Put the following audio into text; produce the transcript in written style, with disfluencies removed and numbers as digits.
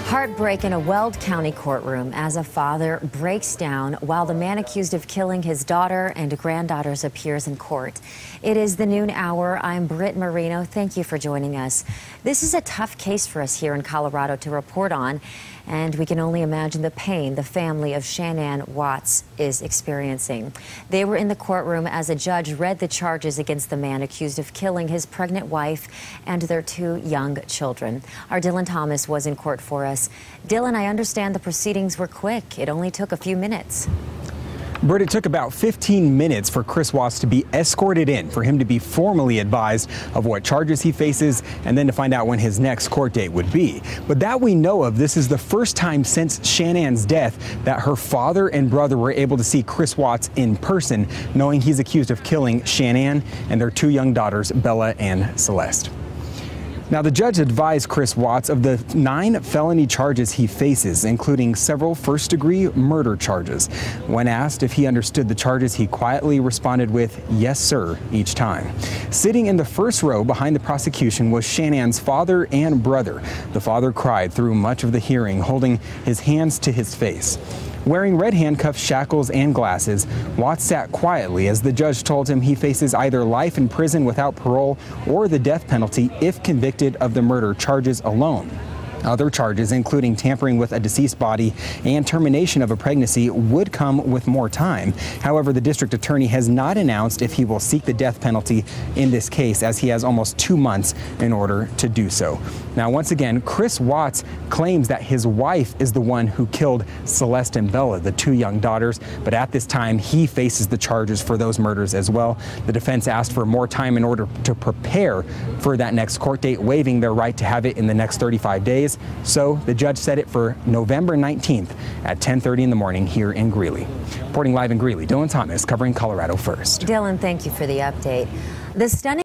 Heartbreak in a Weld County courtroom as a father breaks down while the man accused of killing his daughter and granddaughters appears in court. It is the noon hour. I'm Britt Marino. Thank you for joining us. This is a tough case for us here in Colorado to report on, and we can only imagine the pain the family of Shanann Watts is experiencing. They were in the courtroom as a judge read the charges against the man accused of killing his pregnant wife and their two young children. Our Dylan Thomas was in court for us. Dylan, I understand the proceedings were quick. It only took a few minutes. Britt, it took about 15 minutes for Chris Watts to be escorted in, for him to be formally advised of what charges he faces, and then to find out when his next court date would be. But that we know of, this is the first time since Shanann's death that her father and brother were able to see Chris Watts in person, knowing he's accused of killing Shanann and their two young daughters, Bella and Celeste. Now, the judge advised Chris Watts of the 9 felony charges he faces, including several first-degree murder charges. When asked if he understood the charges, he quietly responded with, "Yes, sir," each time. Sitting in the first row behind the prosecution was Shanann's father and brother. The father cried through much of the hearing, holding his hands to his face. Wearing red handcuffs, shackles, and glasses, Watts sat quietly as the judge told him he faces either life in prison without parole or the death penalty if convicted of the murder charges alone. Other charges, including tampering with a deceased body and termination of a pregnancy, would come with more time. However, the district attorney has not announced if he will seek the death penalty in this case, as he has almost 2 months in order to do so. Now, once again, Chris Watts claims that his wife is the one who killed Celeste and Bella, the two young daughters, but at this time, he faces the charges for those murders as well. The defense asked for more time in order to prepare for that next court date, waiving their right to have it in the next 35 days. So the judge set it for November 19th at 10:30 in the morning here in Greeley. Reporting live in Greeley, Dylan Thomas, covering Colorado First. Dylan, thank you for the update. The stunning